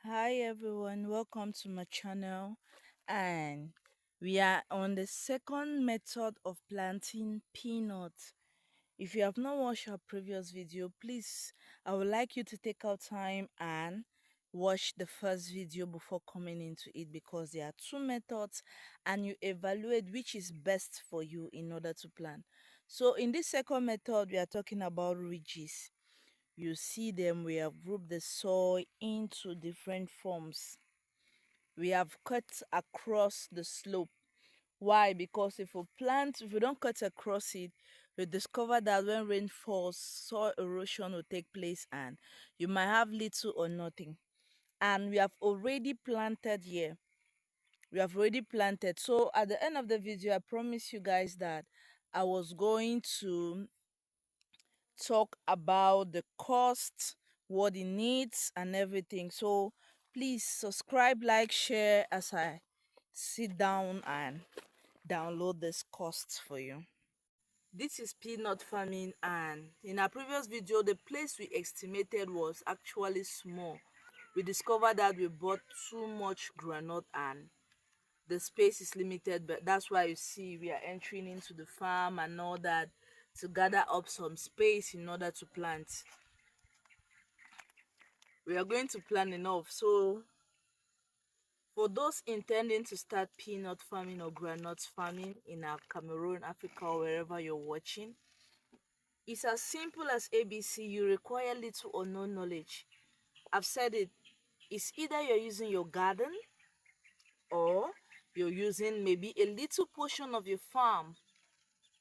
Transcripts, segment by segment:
Hi everyone, welcome to my channel, and we are on the second method of planting peanuts. If you have not watched our previous video, please, I would like you to take out time and watch the first video before coming into it, because there are two methods and you evaluate which is best for you in order to plant. So in this second method, we are talking about ridges. You see them, we have grouped the soil into different forms. We have cut across the slope. Why? Because if we don't cut across it, we discover that when rain falls, soil erosion will take place and you might have little or nothing. And we have already planted here. We have already planted. So at the end of the video, I promise you guys that I was going to talk about the cost, what it needs, and everything. So please subscribe, like, share as I sit down and download this cost for you. This is peanut farming, and in our previous video, the place we estimated was actually small. We discovered that we bought too much groundnut and the space is limited, but that's why you see we are entering into the farm and all that to gather up some space in order to plant. We are going to plant enough. So for those intending to start peanut farming or groundnut farming in our Cameroon, Africa, or wherever you're watching, it's as simple as ABC. You require little or no knowledge. I've said it. It's either you're using your garden or you're using maybe a little portion of your farm,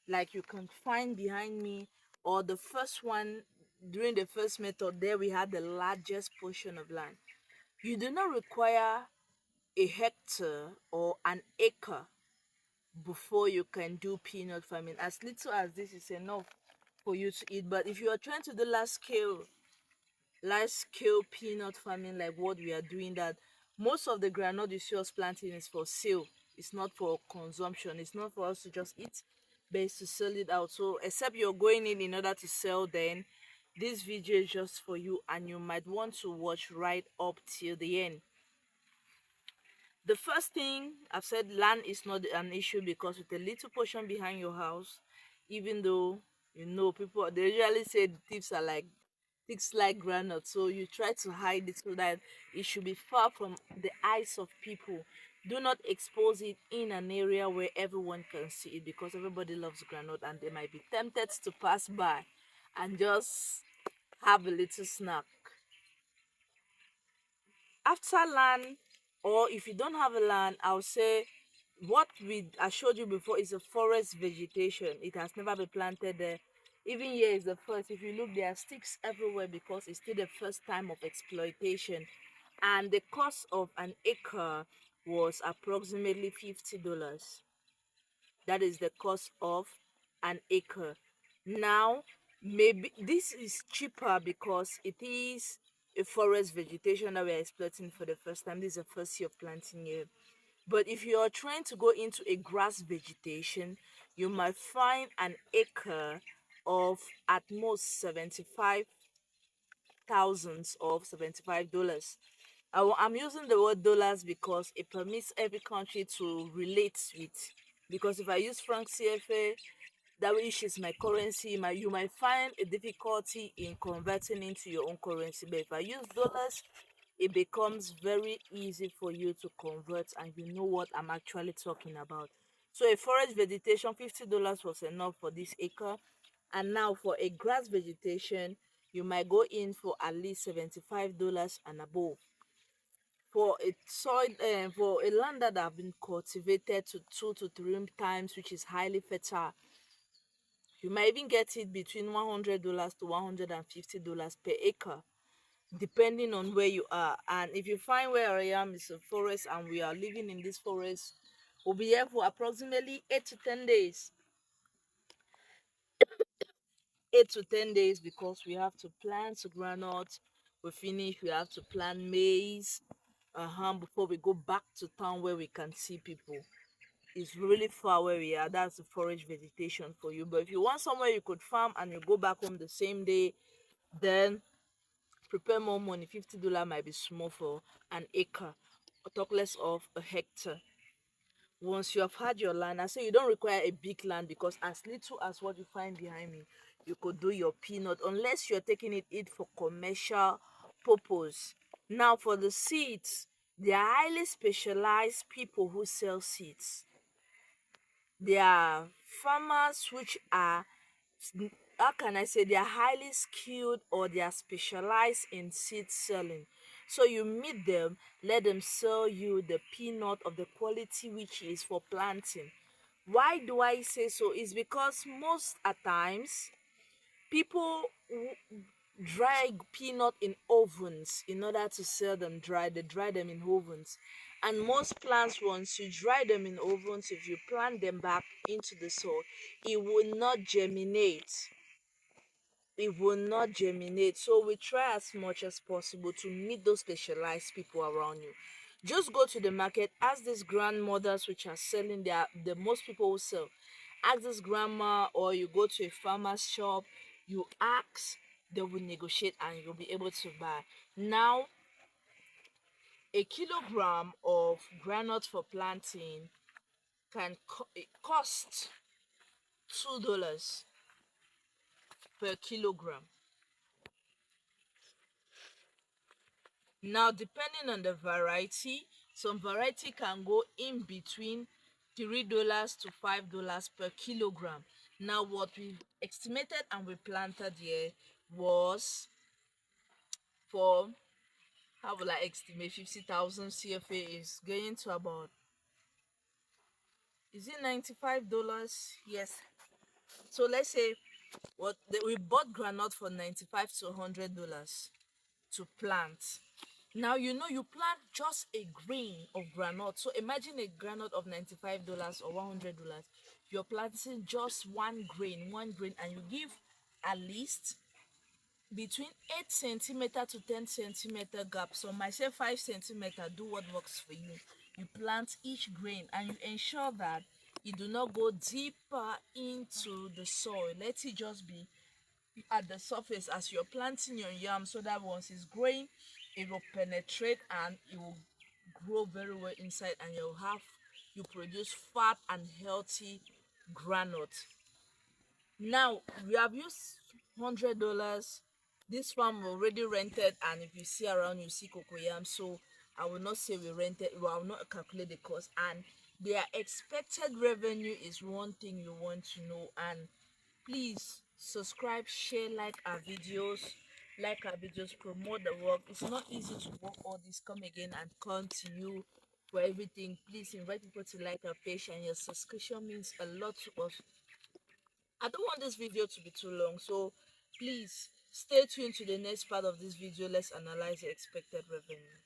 like you can find behind me, or the first one. During the first method, there we had the largest portion of land. You do not require a hectare or an acre before you can do peanut farming. As little as this is enough for you to eat. But if you are trying to do large scale peanut farming like what we are doing, that most of the groundnut you see us planting is for sale. It's not for consumption. It's not for us to just eat, but it's to sell it out. So except you're going in order to sell, then this video is just for you, and you might want to watch right up till the end. The first thing I've said, land is not an issue, because with a little portion behind your house, even though people, they usually say thieves like granite, so you try to hide it so that it should be far from the eyes of people. Do not expose it in an area where everyone can see it, because everybody loves granite and they might be tempted to pass by and just have a little snack. After land, or if you don't have a land, I'll say what I showed you before is a forest vegetation. It has never been planted there. Even here is the first. If you look, there are sticks everywhere because it's still the first time of exploitation, and the cost of an acre was approximately $50. That is the cost of an acre. Now, maybe this is cheaper because it is a forest vegetation that we are exploiting for the first time. This is the first year of planting it. But if you are trying to go into a grass vegetation, you might find an acre of at most 75 thousands of $75. I'm using the word dollars because it permits every country to relate with. Because if I use franc CFA, that which is my currency, you might find a difficulty in converting into your own currency. But if I use dollars, it becomes very easy for you to convert, and you know what I'm actually talking about. So a forest vegetation, $50 was enough for this acre. And now for a grass vegetation, you might go in for at least $75 and above. For a soil, for a land that have been cultivated to 2 to 3 times, which is highly fertile, you might even get it between $100 to $150 per acre, depending on where you are. And if you find where I am is a forest and we are living in this forest, we'll be here for approximately 8 to 10 days. 8 to 10 days, because we have to plant granite. We finish, we have to plant maize before we go back to town where we can see people. It's really far where we are. That's the forage vegetation for you. But if you want somewhere you could farm and you go back home the same day, then prepare more money. $50 might be small for an acre, or talk less of a hectare. Once you have had your land, I say you don't require a big land, because as little as what you find behind me, you could do your peanut, unless you're taking it for commercial purpose. Now for the seeds, they are highly specialized people who sell seeds. They are farmers which are, how can I say, they are highly skilled, or they are specialized in seed selling. So you meet them, let them sell you the peanut of the quality which is for planting. Why do I say so? Is because most at times people dry peanut in ovens in order to sell them dry. They dry them in ovens, and most plants, once you dry them in ovens, if you plant them back into the soil, it will not germinate. So we try as much as possible to meet those specialized people around you. Just go to the market, ask these grandmothers which are selling, their the most people who sell. Ask this grandma, or you go to a farmer's shop, you ask, they will negotiate and you'll be able to buy. Now, a kilogram of groundnut for planting it cost $2 per kilogram. Now, depending on the variety, some variety can go in between $3 to $5 per kilogram. Now, what we estimated and we planted here was for, how will I estimate, 50,000 CFA is going to about, is it $95? Yes. So let's say we bought granite for $95 to $100 to plant. Now, you plant just a grain of granite. So imagine a granite of $95 or $100. You're planting just one grain, and you give at least between 8 centimeter to 10 centimeter gap. Some might say 5 centimeter. Do what works for you. You plant each grain, and you ensure that you do not go deeper into the soil. Let it just be at the surface as you're planting your yam, so that once it's growing, it will penetrate and it will grow very well inside, and you produce fat and healthy granite. Now we have used $100. This farm already rented, and if you see around, you see cocoyam. So I will not say we rented, well, I will not calculate the cost, and their expected revenue is one thing you want to know. And please subscribe, share, like our videos, promote the work. It's not easy to work all this. Come again and continue for everything. Please invite people to like our page, and your subscription means a lot to us. I don't want this video to be too long, so please stay tuned to the next part of this video. Let's analyze the expected revenue.